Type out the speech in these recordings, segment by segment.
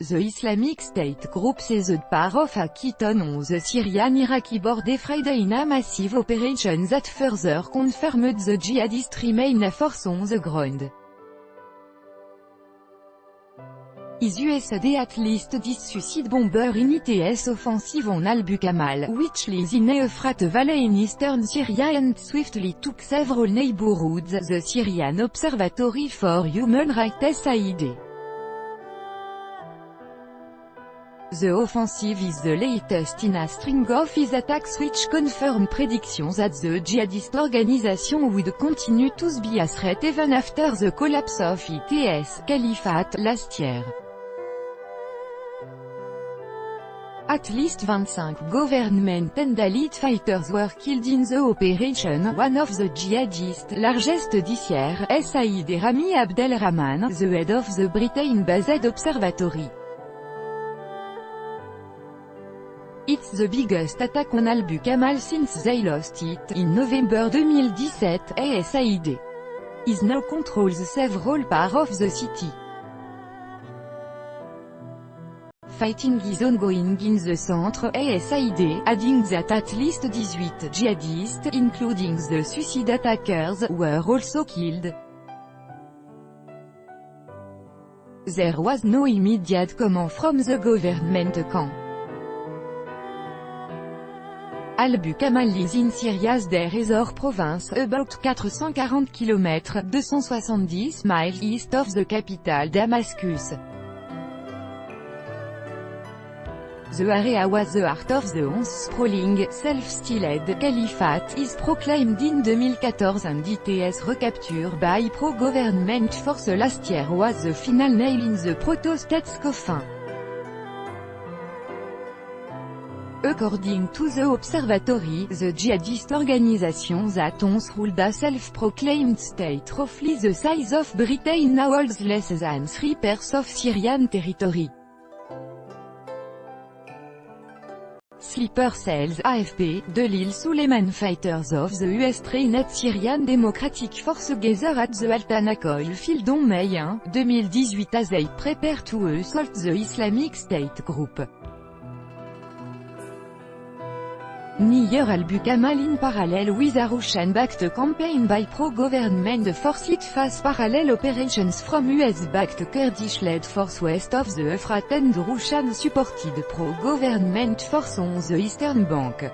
The Islamic State Group says part of a Keaton on the Syrian-Iraqi border Friday in a massive operation that further confirmed the jihadists remain a force on the ground. Is USA at least 10 suicide bomber in ITS offensive on Al-Bukamal, which lies in Euphrates Valley in eastern Syria and swiftly took several neighborhoods, the Syrian Observatory for Human Rights SAID. The offensive is the latest in a string of his attacks which confirm predictions that the jihadist organization would continue to be a threat even after the collapse of ITS Caliphate last year. At least 25 government and elite fighters were killed in the operation, one of the jihadists' largest this year, Said Rami Abdelrahman, the head of the Britain-based observatory. It's the biggest attack on Al-Bukamal since they lost it, in November 2017, SAID is now controls several parts of the city. Fighting is ongoing in the centre, SAID, adding that at least 18 jihadists, including the suicide attackers, were also killed. There was no immediate comment from the government camp. Al-Bukamal is in Syria's Deir ez-Zor province, about 440 km, 270 miles east of the capital Damascus. The area was the heart of the once sprawling, self-styled Caliphate is proclaimed in 2014 and its recapture by pro-government force last year was the final nail in the proto-state's coffin. According to the observatory, the jihadist organization that once ruled a self-proclaimed state roughly the size of Britain now holds less than 3% of Syrian territory. Sleeper cells AFP, Delil Suleiman fighters of the US trained Syrian Democratic Force gather at the Al-Tanaq oil field on May 1, 2018 as they prepare to assault the Islamic State group. Near Al-Bukamal in parallel with a Russian-backed campaign by pro-government force it face parallel operations from US-backed Kurdish-led force west of the Euphrates and Russian-supported pro-government force on the eastern bank.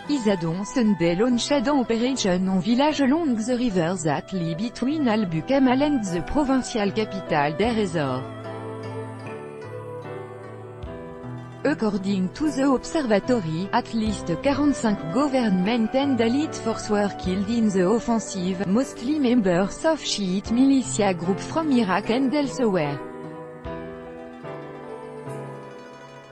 Isadon Sunday launched an operation on village along the river that lie between Al-Bukamal and the provincial capital Deir ez-Zor. According to the observatory, at least 45 government and elite force were killed in the offensive, mostly members of Shiite militia group from Iraq and elsewhere.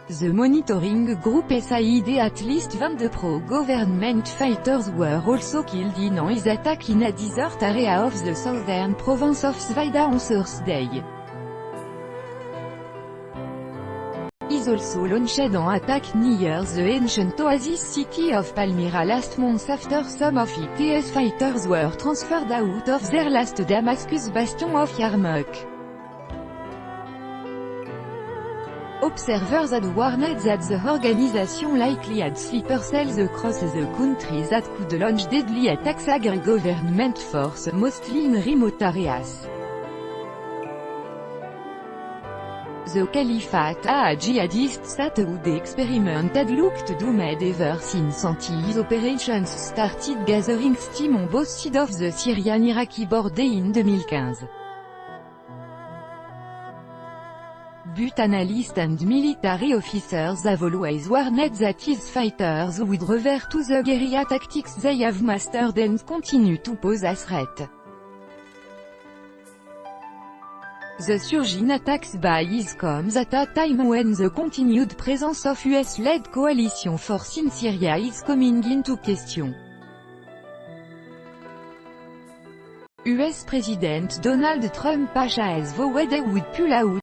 The monitoring group SAID at least 22 pro-government fighters were also killed in his attack in a desert area of the southern province of Sfaida on Thursday. Is also launched an attack near the ancient oasis city of Palmyra last month after some of ITS fighters were transferred out of their last Damascus bastion of Yarmouk. Observers had warned that the organization likely had sleeper cells across the country that could launch deadly attacks against government force, mostly in remote areas. The Caliphate, a jihadist that would experimented looked doomed ever since anti-IS operations started gathering steam on both sides of the Syrian-Iraqi border in 2015. But analysts and military officers have always warned that his fighters would revert to the guerrilla tactics they have mastered and continue to pose a threat. The surging attacks by IS comes at a time when the continued presence of US-led coalition force in Syria is coming into question. US President Donald Trump has vowed he would pull out